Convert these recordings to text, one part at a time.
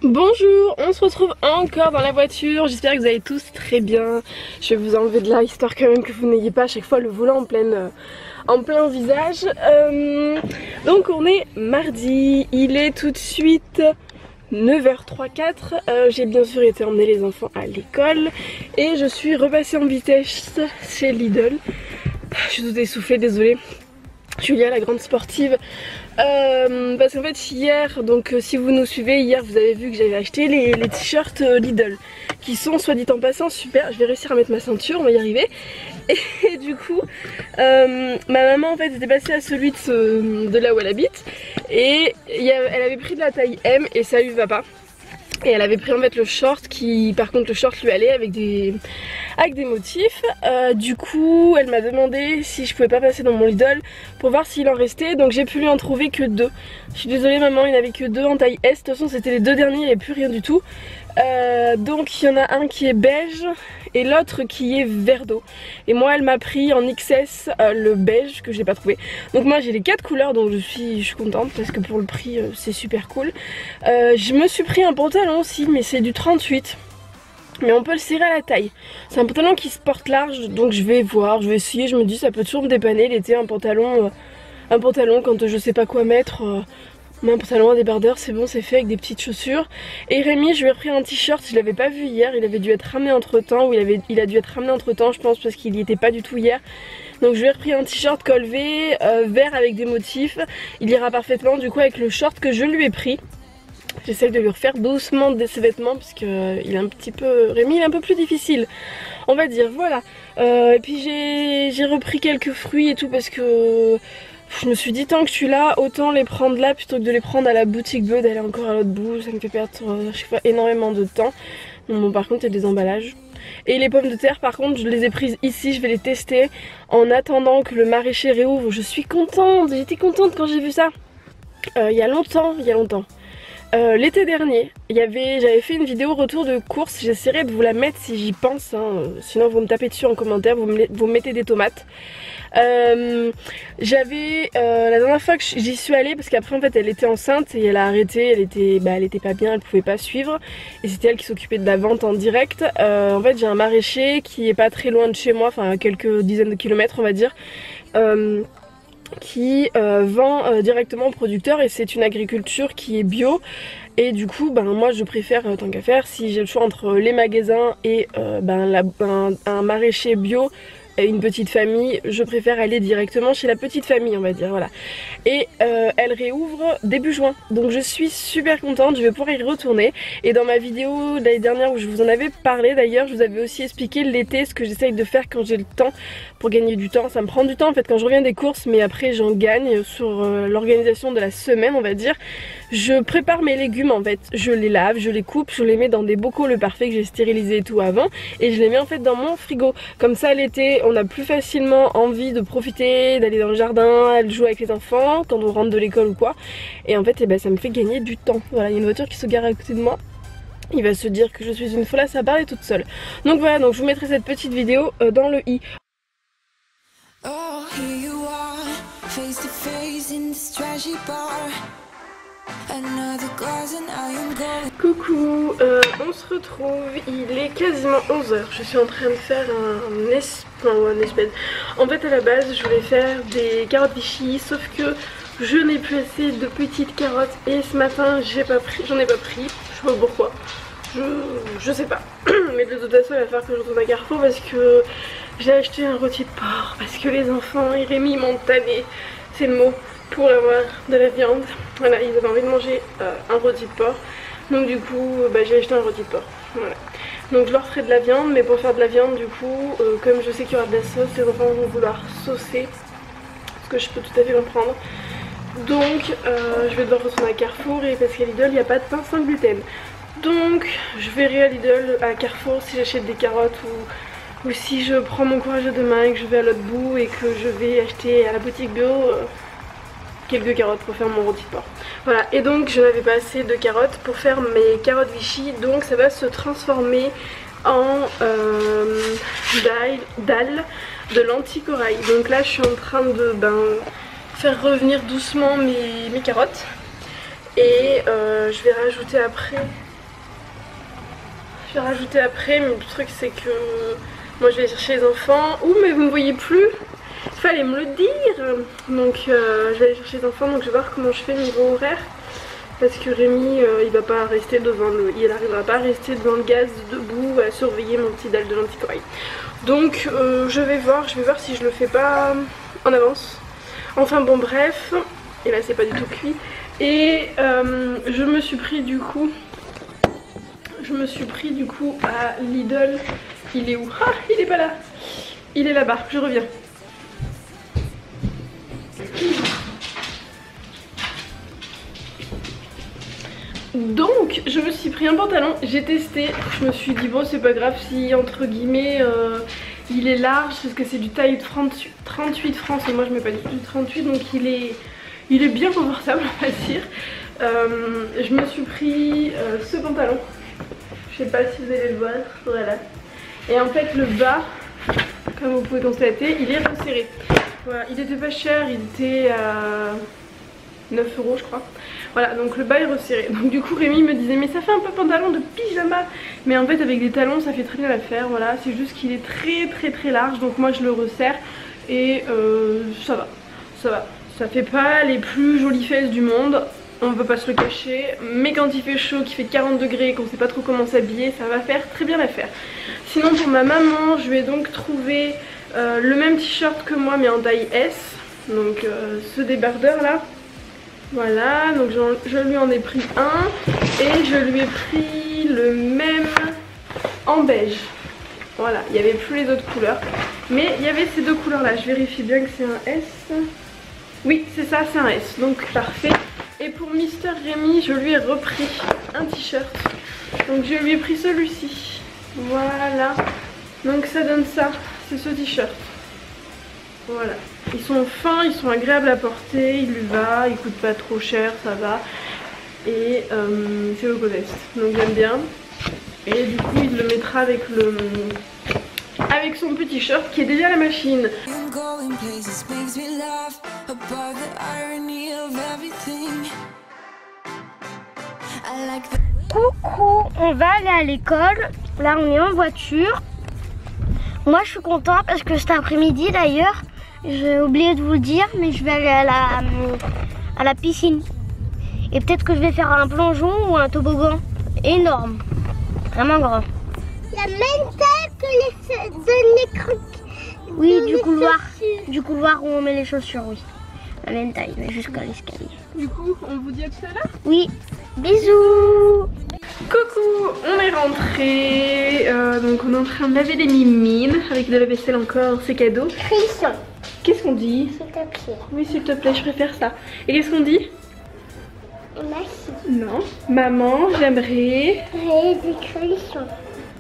Bonjour, on se retrouve encore dans la voiture, j'espère que vous allez tous très bien. Je vais vous enlever de là histoire quand même que vous n'ayez pas à chaque fois le volant en plein visage. Donc on est mardi, il est tout de suite 9h34, j'ai bien sûr été emmener les enfants à l'école et je suis repassée en vitesse chez Lidl. Je suis toute essoufflée, désolée. Julia, la grande sportive, parce qu'en fait hier, donc si vous nous suivez, hier vous avez vu que j'avais acheté les t-shirts Lidl qui sont, soit dit en passant, super. Je vais réussir à mettre ma ceinture, on va y arriver. Et du coup ma maman en fait était passée à celui de là où elle habite et elle avait pris de la taille M et ça lui va pas. Et elle avait pris en fait le short qui, par contre le short lui allait avec des motifs. Du coup elle m'a demandé si je pouvais pas passer dans mon Lidl pour voir s'il en restait. Donc j'ai pu lui en trouver que 2. Je suis désolée maman, il n'y avait que 2 en taille S. De toute façon c'était les 2 derniers, il n'y avait plus rien du tout. Donc il y en a un qui est beige et l'autre qui est vert d'eau. Et moi elle m'a pris en XS le beige que je n'ai pas trouvé. Donc moi j'ai les 4 couleurs, donc je suis contente parce que pour le prix c'est super cool. Je me suis pris un pantalon aussi, mais c'est du 38. Mais on peut le serrer à la taille. C'est un pantalon qui se porte large, donc je vais voir, je vais essayer. Je me dis ça peut toujours me dépanner l'été, un pantalon quand je sais pas quoi mettre. Un pantalon, un débardeur, c'est bon, c'est fait avec des petites chaussures. Et Rémi, je lui ai pris un t-shirt, je l'avais pas vu hier, il avait dû être ramené entre temps, ou il a dû être ramené entre temps, je pense, parce qu'il y était pas du tout hier. Donc je lui ai repris un t-shirt col V, vert avec des motifs. Il ira parfaitement du coup avec le short que je lui ai pris. J'essaie de lui refaire doucement ses vêtements parce que il est un petit peu... Rémi il est un peu plus difficile, on va dire, voilà. Et puis j'ai repris quelques fruits et tout parce que... Je me suis dit tant que je suis là, autant les prendre là plutôt que de les prendre à la boutique Bud, d'aller encore à l'autre bout, ça me fait perdre je sais pas, énormément de temps. Bon par contre il y a des emballages. Et les pommes de terre par contre je les ai prises ici, je vais les tester en attendant que le maraîcher réouvre. Je suis contente, j'étais contente quand j'ai vu ça. Il y a longtemps. L'été dernier, j'avais fait une vidéo retour de course, j'essaierai de vous la mettre si j'y pense, hein. Sinon vous me tapez dessus en commentaire, vous mettez des tomates. La dernière fois que j'y suis allée, parce qu'après en fait elle était enceinte et elle a arrêté, elle était pas bien, elle pouvait pas suivre et c'était elle qui s'occupait de la vente en direct. En fait j'ai un maraîcher qui est pas très loin de chez moi, enfin à quelques dizaines de kilomètres on va dire, qui vend directement aux producteurs et c'est une agriculture qui est bio. Et du coup moi je préfère, tant qu'à faire, si j'ai le choix entre les magasins et un maraîcher bio et une petite famille, je préfère aller directement chez la petite famille on va dire, voilà. Et elle réouvre début juin, donc je suis super contente, je vais pouvoir y retourner. Et dans ma vidéo l'année dernière où je vous en avais parlé d'ailleurs, je vous avais aussi expliqué l'été ce que j'essaye de faire quand j'ai le temps pour gagner du temps. Ça me prend du temps en fait quand je reviens des courses, mais après j'en gagne sur l'organisation de la semaine on va dire. Je prépare mes légumes en fait, je les lave, je les coupe, je les mets dans des bocaux le parfait que j'ai stérilisé et tout avant, et je les mets en fait dans mon frigo. Comme ça l'été on a plus facilement envie de profiter, d'aller dans le jardin, de jouer avec les enfants quand on rentre de l'école ou quoi. Et en fait ça me fait gagner du temps. Voilà, il y a une voiture qui se gare à côté de moi. Il va se dire que je suis une folasse à parler toute seule. Donc voilà, donc je vous mettrai cette petite vidéo dans le i. Oh, here you are, face to face in this trashy bar. Another glass and I am going. Coucou, on se retrouve, il est quasiment 11h. Je suis en train de faire un espèce. En fait à la base je voulais faire des carottes Vichy, sauf que je n'ai plus assez de petites carottes et ce matin j'en ai pas pris, je sais pas pourquoi, je sais pas. Mais de toute façon il va falloir que je retourne à Carrefour parce que j'ai acheté un rôti de porc, parce que les enfants et Rémi m'ont tanné, c'est le mot, pour avoir de la viande. Voilà, ils avaient envie de manger un rôti de porc, donc du coup j'ai acheté un rôti de porc. Voilà. Donc je leur ferai de la viande, mais pour faire de la viande du coup, comme je sais qu'il y aura de la sauce, les enfants vont vouloir saucer, ce que je peux tout à fait comprendre. Donc je vais devoir retourner à Carrefour, et parce qu'à Lidl il n'y a pas de pain sans gluten. Donc je verrai à Lidl, à Carrefour, si j'achète des carottes ou si je prends mon courage demain et que je vais à l'autre bout et que je vais acheter à la boutique bio quelques carottes pour faire mon rôti de porc. Voilà, et donc je n'avais pas assez de carottes pour faire mes carottes Vichy, donc ça va se transformer en dalle de lentilles corail. Donc là je suis en train de faire revenir doucement mes carottes et je vais rajouter après vais rajouter après, mais le truc c'est que moi je vais chercher les enfants. Ouh, mais vous me voyez plus. Il fallait me le dire. Donc je vais aller chercher les enfants, donc je vais voir comment je fais niveau horaire. Parce que Rémi il va pas rester devant il arrivera pas à rester devant le gaz debout à surveiller mon petit dalle de lentilles corail. Donc je vais voir si je le fais pas en avance. Enfin bon bref, et là c'est pas du tout cuit. Et je me suis pris du coup à Lidl. Il est où? Ah, il est pas là. Il est là-bas, je reviens. Donc je me suis pris un pantalon, j'ai testé, je me suis dit bon c'est pas grave si entre guillemets il est large parce que c'est du taille 38 France et moi je mets pas du tout du 38 donc il est bien confortable on va dire. Je me suis pris ce pantalon, je sais pas si vous allez le voir, voilà. Et en fait le bas, comme vous pouvez constater, il est resserré. Voilà, il était pas cher, il était à 9 € je crois. Voilà, donc le bas est resserré. Donc du coup Rémi me disait mais ça fait un peu pantalon de pyjama. Mais en fait avec des talons ça fait très bien l'affaire. Voilà, c'est juste qu'il est très large. Donc moi je le resserre et ça va. Ça fait pas les plus jolies fesses du monde, on ne peut pas se le cacher. Mais quand il fait chaud, qu'il fait 40 degrés et qu'on sait pas trop comment s'habiller, ça va faire très bien l'affaire. Sinon pour ma maman je vais donc trouver le même t-shirt que moi mais en taille S. Donc ce débardeur là. Voilà, donc je lui en ai pris un et je lui ai pris le même en beige. Voilà, il n'y avait plus les autres couleurs, mais il y avait ces deux couleurs là. Je vérifie bien que c'est un S. Oui, c'est ça, c'est un S, donc parfait. Et pour Mister Rémi, je lui ai repris un t-shirt. Donc je lui ai pris celui-ci. Voilà, donc ça donne ça, c'est ce t-shirt. Voilà, ils sont fins, ils sont agréables à porter, il lui va, il coûte pas trop cher, ça va. Et c'est au veste, donc j'aime bien. Et du coup il le mettra avec son petit shirt qui est déjà à la machine. Coucou, on va aller à l'école. Là on est en voiture. Moi je suis contente parce que cet après-midi d'ailleurs, j'ai oublié de vous le dire, mais je vais aller à la piscine. Et peut-être que je vais faire un plongeon ou un toboggan énorme, vraiment grand. La même taille que les crocs. Oui, du couloir où on met les chaussures, oui. La même taille, mais jusqu'à l'escalier. Du coup, on vous dit à tout à l'heure. Oui, bisous. Coucou, on est rentré. Donc on est en train de laver les mimines avec de la vaisselle encore, c'est cadeau. Crisson, Qu'est-ce qu'on dit? s'il te plaît. Oui s'il te plaît, je préfère ça. Et qu'est-ce qu'on dit? Merci. Non. Maman, j'aimerais. Et des crissons.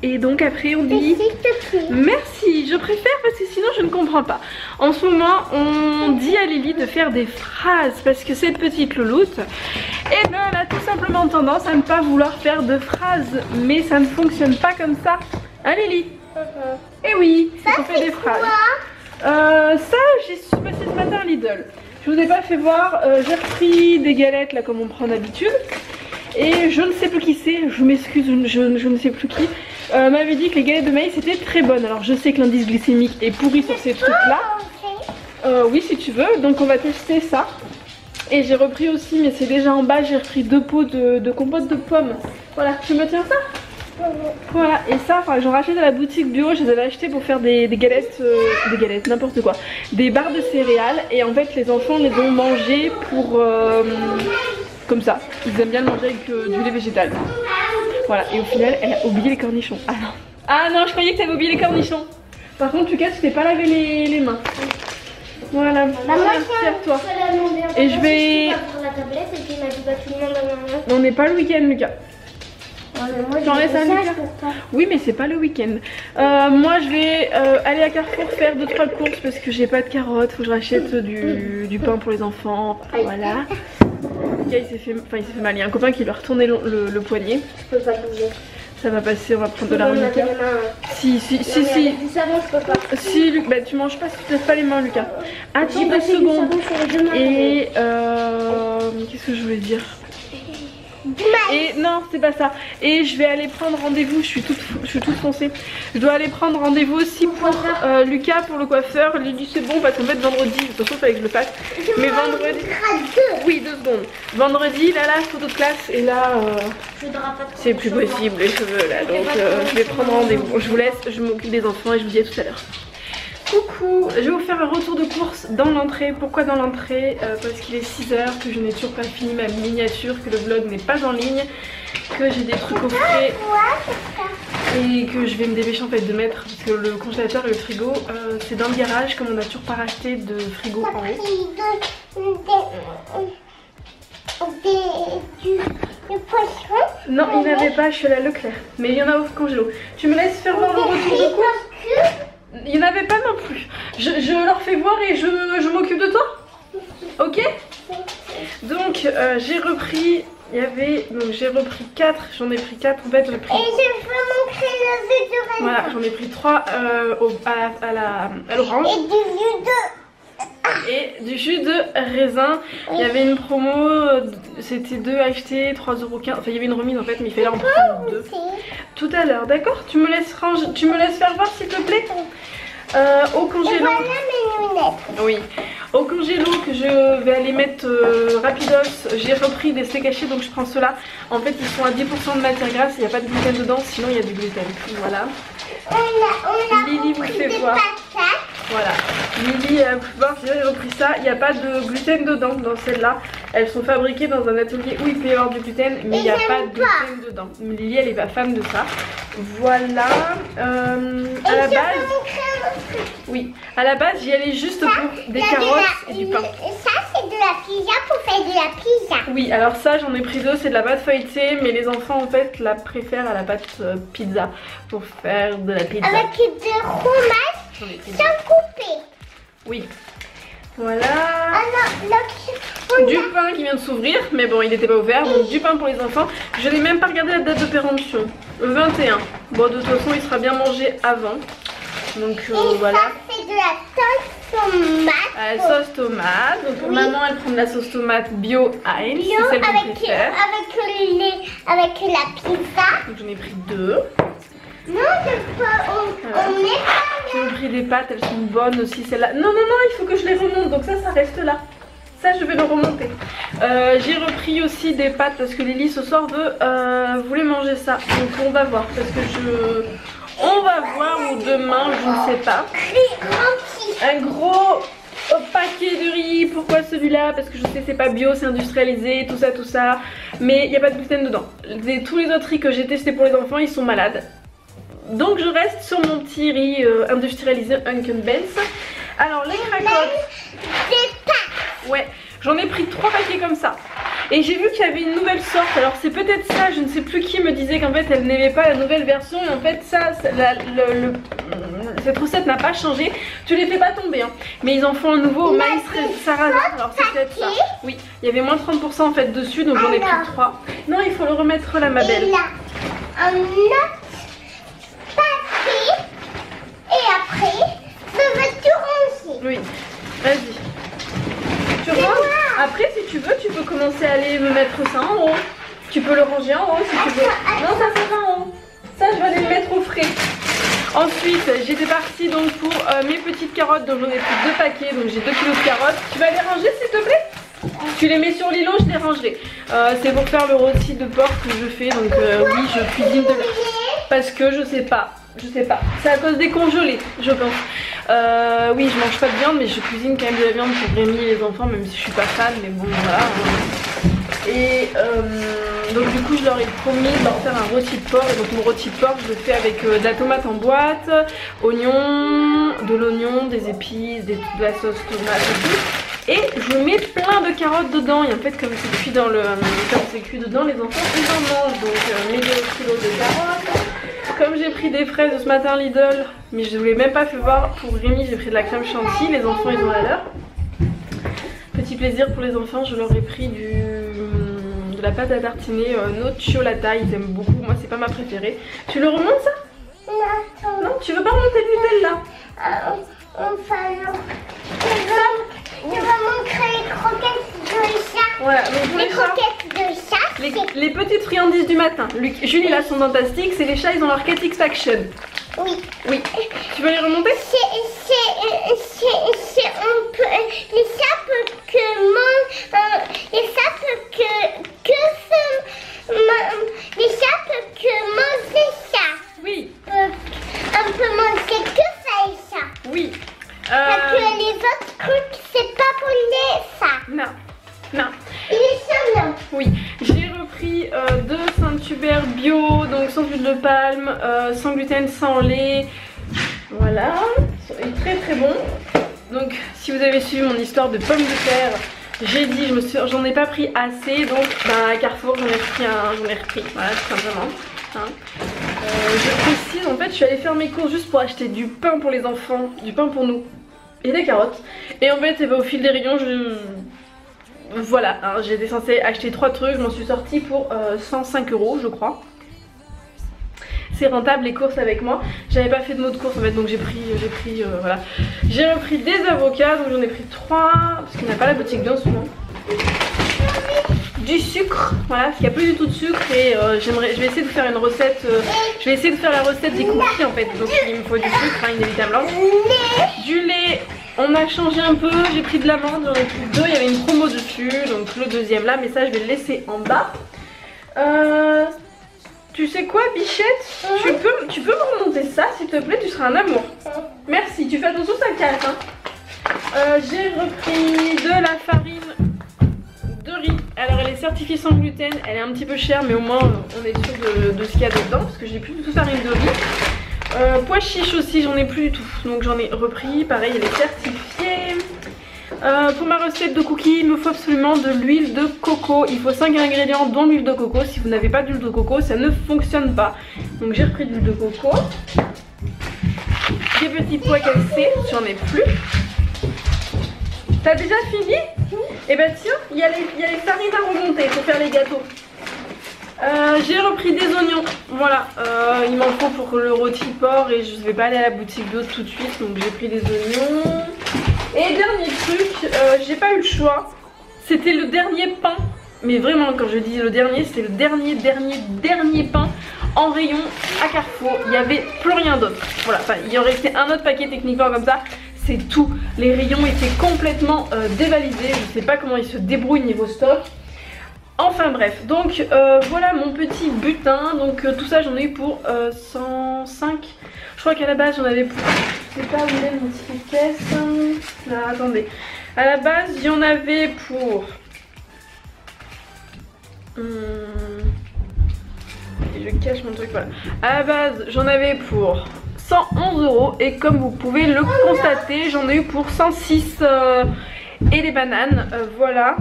Et donc après on dit S'il te plaît. merci, je préfère parce que sinon je ne comprends pas. En ce moment on dit à Lily de faire des phrases parce que cette petite louloute, eh ben, elle a tout simplement tendance à ne pas vouloir faire de phrases. Mais ça ne fonctionne pas comme ça. Hein Lily? Eh oui, on fait des phrases. Ça j'ai su passer ce matin à Lidl. Je vous ai pas fait voir, j'ai repris des galettes là comme on prend d'habitude. Et je ne sais plus qui c'est, je m'excuse, je ne sais plus qui m'avait dit que les galettes de maïs étaient très bonnes. Alors je sais que l'indice glycémique est pourri sur ces trucs là. Oui si tu veux, donc on va tester ça. Et j'ai repris aussi, mais c'est déjà en bas, j'ai repris 2 pots de compote de pommes. Voilà, tu me tiens ça? Voilà, et ça, enfin, j'en rachète à la boutique bio, je les avais achetés pour faire des galettes, n'importe quoi, des barres de céréales. Et en fait les enfants les ont mangées pour comme ça, ils aiment bien le manger avec du lait végétal. Voilà, et au final elle a oublié les cornichons. Ah non, je croyais que tu avais oublié les cornichons. Par contre Lucas, tu t'es pas lavé les mains. Voilà, merci à toi. Et je vais... On n'est pas le week-end Lucas. J'en laisse à Lucas. Oui mais c'est pas le week-end. Moi je vais aller à Carrefour faire 2-3 courses parce que j'ai pas de carottes. Faut que je rachète du pain pour les enfants. Voilà. Il s'est fait mal, il y a un copain qui lui a retourné le poignet. Je peux pas bouger. Ça va passer, on va prendre de l'arnica. Si. Si, Luc, bah tu manges pas si tu te laves pas les mains Lucas. Attends 2 secondes. Et qu'est-ce que je voulais dire? Et non, c'est pas ça. Et je vais aller prendre rendez-vous, je suis toute foncée. Je dois aller prendre rendez-vous aussi pour Lucas, pour le coiffeur. Il dit c'est bon parce qu'en fait vendredi, de toute façon il fallait que je le fasse. Mais vendredi... Oui, 2 secondes. Vendredi, là, photo de classe. Et là, c'est plus possible les cheveux là. Donc je vais prendre rendez-vous. Je vous laisse, je m'occupe des enfants et je vous dis à tout à l'heure. Coucou, je vais vous faire un retour de course dans l'entrée. Pourquoi dans l'entrée? Parce qu'il est 6 h, que je n'ai toujours pas fini ma miniature, que le vlog n'est pas en ligne, que j'ai des trucs au frais et que je vais me dépêcher en fait de mettre, parce que le congélateur et le frigo c'est dans le garage, comme on n'a toujours pas racheté de frigo en haut. Du poisson? Non, il n'y en avait pas, je suis allée à Leclerc, mais il y en a au congélo. Tu me laisses faire voir le retour de course? Il n'y en avait pas non plus. Je leur fais voir et je m'occupe de toi. Ok? Donc j'ai repris. Il y avait. Donc j'ai repris 4. J'en ai pris 4 en fait. J'ai pris... Et je veux montrer le jus de raisin. Voilà, j'en ai pris 3 à l'orange. Et du jus de raisin. Il y avait une promo, c'était 2 achetés, 3,15 €. Enfin, il y avait une remise en fait, mais il fallait en prendre 2. Tout à l'heure, d'accord? Tu me laisses faire voir s'il te plaît? Au congélo. Voilà mes lunettes. Oui, au congélo que je vais aller mettre rapidos. J'ai repris des steaks hachés, donc je prends ceux-là. En fait, ils sont à 10% de matière grasse, il n'y a pas de gluten dedans, sinon il y a du gluten. Voilà. Lily vous fait voir. Voilà, Lily, j'ai repris ça. Il n'y a pas de gluten dedans dans celle-là. Elles sont fabriquées dans un atelier où il peut y avoir du gluten, mais il n'y a pas de gluten dedans. Lily, elle est pas fan de ça. Voilà. À la base, oui, à la base, j'y allais juste pour des carottes et du pain. Ça, c'est de la pizza pour faire de la pizza. Oui, alors ça, j'en ai pris 2. C'est de la pâte feuilletée, mais les enfants en fait la préfèrent à la pâte pizza pour faire de la pizza. Avec du fromage sans couper. Oui. Voilà. Ah non, du pain qui vient de s'ouvrir, mais bon, il n'était pas ouvert. Donc du pain pour les enfants. Je n'ai même pas regardé la date de péremption. Le 21. Bon, de toute façon, il sera bien mangé avant. Donc voilà. Ça, c'est de la sauce tomate. Sauce tomate. Donc pour maman, elle prend de la sauce tomate bio Heinz. Bio C'est celle qu'on préfère. avec la pizza. Donc j'en ai pris 2. Non, on met pas. J'ai pris des pâtes, elles sont bonnes aussi celles-là. Non, il faut que je les remonte, donc ça reste là. Ça, je vais le remonter. J'ai repris aussi des pâtes parce que Lily ce soir voulait manger ça. Donc on va voir, parce que on va voir, ou demain, je ne sais pas. Un gros paquet de riz. Pourquoi celui-là? Parce que je sais c'est pas bio, c'est industrialisé, tout ça. Mais il n'y a pas de gluten dedans. Tous les autres riz que j'ai testés pour les enfants, ils sont malades. Donc je reste sur mon petit riz industrialisé Uncle Ben's. Alors les cracottes, ouais, j'en ai pris 3 paquets comme ça. Et j'ai vu qu'il y avait une nouvelle sorte. Alors c'est peut-être ça, je ne sais plus qui me disait qu'en fait elle n'aimait pas la nouvelle version. Et en fait ça, cette recette n'a pas changé. Tu les fais pas tomber hein. Mais ils en font un nouveau au maïs sarrasin. Alors c'est peut-être ça. Oui, il y avait moins 30% en fait dessus, donc j'en ai pris 3. Non, il faut le remettre là ma belle. Et là, un autre paquet. Et après, je vais tout ranger. Oui, vas-y. Tu ranges. Après si tu veux, tu peux commencer à aller me mettre ça en haut. Tu peux le ranger en haut si tu veux. Non, ça sera en haut. Ça je vais aller le mettre au frais. Ensuite j'étais partie donc pour mes petites carottes. Donc j'en ai pris 2 paquets. Donc j'ai 2 kilos de carottes. Tu vas les ranger s'il te plaît? Tu les mets sur l'îlot, je les rangerai. C'est pour faire le rôti de porc que je fais. Donc oui, je cuisine de parce que je sais pas. C'est à cause des congelés, je pense. Oui, je mange pas de viande, mais je cuisine quand même de la viande pour Rémi et les enfants, même si je suis pas fan, mais bon, voilà. Et donc du coup, je leur ai promis de leur faire un rôti de porc. Et donc mon rôti de porc, je le fais avec de la tomate en boîte, oignons, de l'oignon, des épices, de la sauce tomate et tout. Et je mets plein de carottes dedans. Et en fait, comme c'est cuit dedans, les enfants ils en mangent. Donc mes 2 kilos de carottes. Comme j'ai pris des fraises ce matin Lidl, mais je ne vous l'ai même pas fait voir pour Rémi, j'ai pris de la crème chantilly, les enfants ils ont la leur. Petit plaisir pour les enfants, je leur ai pris de la pâte à tartiner nocciolata, ils aiment beaucoup, moi c'est pas ma préférée. Tu le remontes ça? Non, tu veux pas remonter le Nutella? Enfin non. Je vais montrer les croquettes de chat. Voilà, donc pour les croquettes de chat. les petites friandises du matin. Julie là son Fantastique, c'est les chats, ils ont leur Cat X Action. Oui. Oui. Tu veux les remonter? C'est un peu les sapes que les sapes les sapes que mangent les chats. Oui. On peut manger que ça et ça. Oui. Parce que les autres trucs c'est pas pour les chats. Non. Non. Et les chats non. Oui. J'ai repris 2 Saint-Hubert bio, donc sans huile de palme, sans gluten, sans lait. Voilà. Il est très très bon. Donc si vous avez suivi mon histoire de pommes de terre, j'ai dit j'en ai pas pris assez, donc à Carrefour j'en ai repris, voilà tout simplement. Hein. Je précise, en fait je suis allée faire mes courses juste pour acheter du pain pour les enfants, du pain pour nous et des carottes. Et en fait au fil des rayons voilà, hein, j'étais censée acheter 3 trucs, je m'en suis sortie pour 105 € je crois. C'est rentable les courses avec moi. J'avais pas fait de mot de course en fait, donc j'ai pris voilà. J'ai repris des avocats, donc j'en ai pris 3 parce qu'il n'y a pas la boutique bien souvent. Du sucre, voilà, parce qu'il n'y a plus du tout de sucre et je vais essayer de faire une recette. Je vais essayer de faire la recette des cookies en fait, donc il me faut du sucre hein, inévitablement. Du lait, on a changé un peu, j'ai pris de l'amande, j'en ai pris 2, il y avait une promo dessus, donc le deuxième là, mais ça je vais le laisser en bas. Tu sais quoi Bichette, tu peux me remonter ça s'il te plaît, tu seras un amour. Merci, tu fais attention ça casse hein. J'ai repris de la farine de riz. Alors elle est certifiée sans gluten, elle est un petit peu chère mais au moins on est sûr de ce qu'il y a dedans parce que j'ai plus du tout farine de riz. Pois chiche aussi j'en ai plus du tout, donc j'en ai repris, pareil elle est certifiée. Pour ma recette de cookies, il me faut absolument de l'huile de coco. Il faut 5 ingrédients dont l'huile de coco. Si vous n'avez pas d'huile de coco, ça ne fonctionne pas. Donc j'ai repris de l'huile de coco. Des petits pois cassés, j'en ai plus. T'as déjà fini? Et bah tiens, il y a les farines à remonter pour faire les gâteaux. J'ai repris des oignons, voilà, il m'en faut pour le rôti porc et je vais pas aller à la boutique d'eau tout de suite, donc j'ai pris des oignons. Et dernier truc, j'ai pas eu le choix, c'était le dernier pain, mais vraiment quand je dis le dernier, c'était le dernier pain en rayon à Carrefour, il n'y avait plus rien d'autre, voilà, enfin il y aurait resté un autre paquet techniquement comme ça, c'est tout, les rayons étaient complètement dévalisés, je sais pas comment ils se débrouillent niveau stock. Enfin bref, donc voilà mon petit butin, donc tout ça j'en ai eu pour 105, je crois qu'à la base j'en avais pour, je sais pas où est mon petit caisse, là attendez, à la base j'en avais pour, et je cache mon truc, voilà, à la base j'en avais pour 111 € et comme vous pouvez le constater j'en ai eu pour 106 et les bananes, voilà.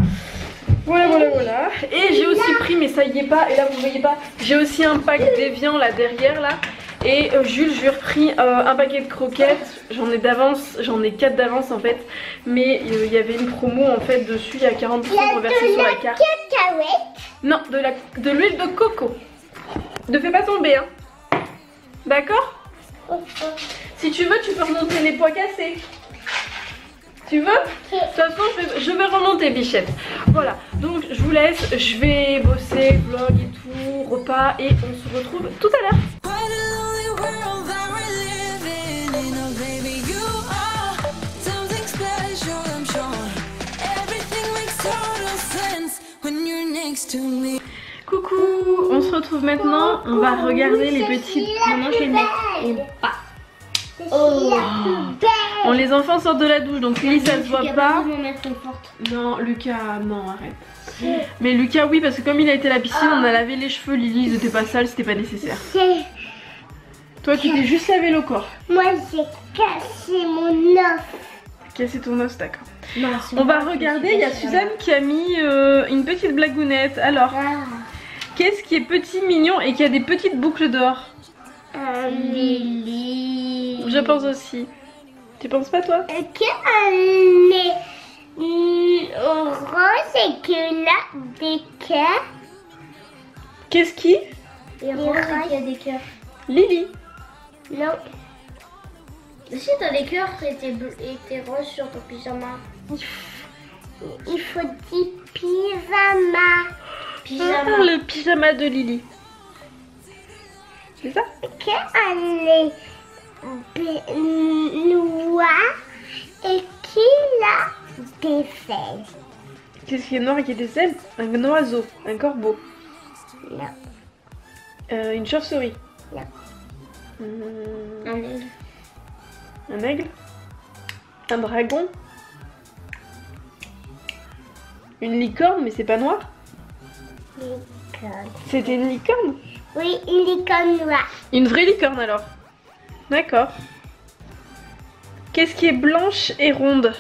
Voilà. Et j'ai aussi pris, mais ça y est pas, et là vous voyez pas, j'ai aussi un pack d'évian là derrière là. Et Jules, je lui ai repris un paquet de croquettes, j'en ai 4 d'avance en fait. Mais il y avait une promo en fait dessus, il y a 40% reversé sur la carte. Non, de l'huile de coco. Ne fais pas tomber hein. D'accord? Si tu veux, tu peux remonter les pois cassés. Tu veux? De toute façon je vais remonter Bichette. Voilà, donc je vous laisse, je vais bosser, vlog et tout, repas et on se retrouve tout à l'heure. Coucou, on se retrouve maintenant, on va regarder les petits... Maintenant je vais les mettre au pas. Oh. Bon, les enfants sortent de la douche donc Lily ça se voit pas. Non Lucas, non arrête. Mais Lucas oui parce que comme il a été à la piscine on a lavé les cheveux, Lily ils étaient pas sales, c'était pas nécessaire. Toi tu t'es juste lavé le corps. Moi j'ai cassé mon os. T'as cassé ton os, d'accord. On va regarder, il y a Suzanne qui a mis une petite blagounette. Alors, qu'est-ce qui est petit, mignon et qui a des petites boucles d'or? Lily. Je pense aussi. Tu penses pas toi? Que rose et que là des cœurs. Qu'est-ce qui? Et rose et qu'il y a des cœurs. Lily. Non. Si t'as des cœurs et t'es rose sur ton pyjama. Il faut 10 pyjamas. pyjama. le pyjama de Lily. C'est ça? Qu'elle est noire et qu'il a des ailes. Qu'est-ce qui est noir et qui a des ailes? Un oiseau, un corbeau, Non, une chauve-souris. Non. Un aigle. Un dragon. Une licorne, mais c'est pas noir. licorne. C'était une licorne? Oui, une licorne noire. Une vraie licorne alors. D'accord. Qu'est-ce qui est blanche et ronde?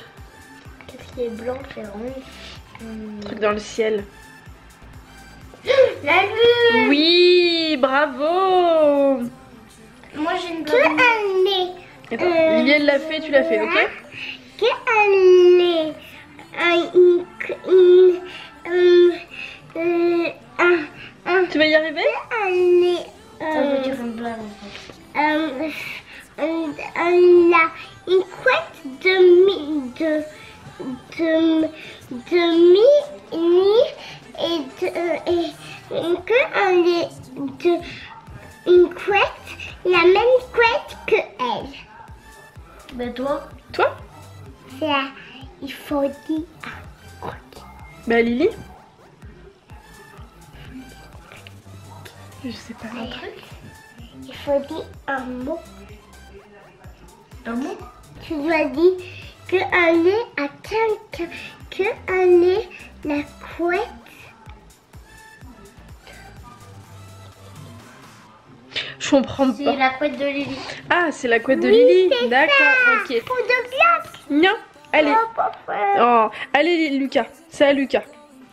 Qu'est-ce qui est blanc et rond? Truc dans le ciel. La lune. Oui, bravo. Moi j'ai une Qu'elle bonne. est Attends, Lily elle l'a fait, tu l'as fait, ok? qu'elle est Tu vas y arriver? Ça veut dire une blague en fait. une couette de mini et une couette, la même couette que elle. Ben toi? Toi? C'est là, il faut dire Bah Lily? Je sais pas. Un truc? il faut dire un mot. Un mot? Tu dois dire que elle est à quelqu'un, que elle est la couette. Je comprends C'est pas. la couette de Lily. Ah, c'est la couette de Oui, Lily. c'est D'accord, ça. ok. Pour de glace. Non, allez. Oh, papa. Oh, allez Lucas. C'est à Lucas.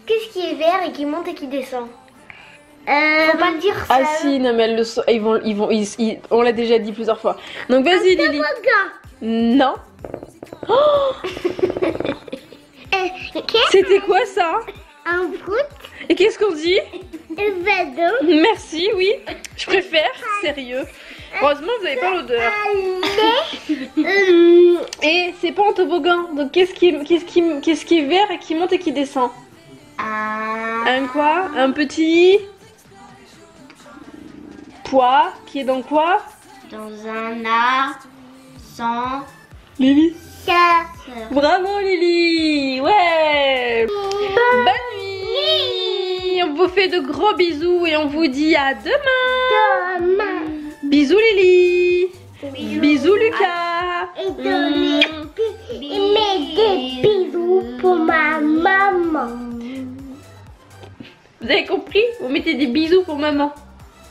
Qu'est-ce qui est vert et qui monte et qui descend? Faut pas le dire ça. Ah si, non mais on l'a déjà dit plusieurs fois. Donc vas-y Lily. Toboggan. Non. Oh, c'était quoi ça? Un fruit, Et qu'est-ce qu'on dit? un vadon, Merci, oui. Je préfère, sérieux. Heureusement, vous n'avez pas l'odeur. Et c'est pas en toboggan. Donc qu'est-ce qui est vert et qui monte et qui descend? Un quoi? Un petit pois qui est dans quoi? Dans un art sans Lily. ça. Bravo Lily. Ouais. Bonne nuit. On vous fait de gros bisous et on vous dit à demain. Demain. Bisous Lily. Bisous Lucas. Et donner et des bisous pour ma maman. Vous avez compris? Vous mettez des bisous pour maman.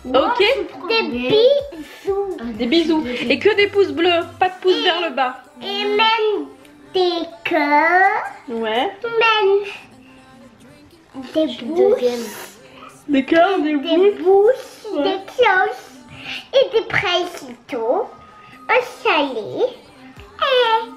Ok? Des bisous. Des bisous. Et que des pouces bleus, pas de pouces vers le bas. Et même des cœurs. Ouais. Même des bouches. Des cœurs, des Des bouches, des cloches et des précitos, un salé et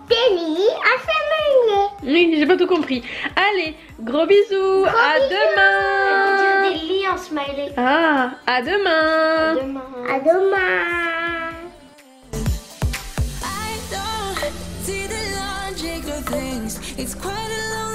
des lits à s'amener. Oui, j'ai pas tout compris. Allez, gros bisous. À demain. des lits en smiley. Ah, à demain. Demain. À demain. I don't see the logic of things. It's quite a long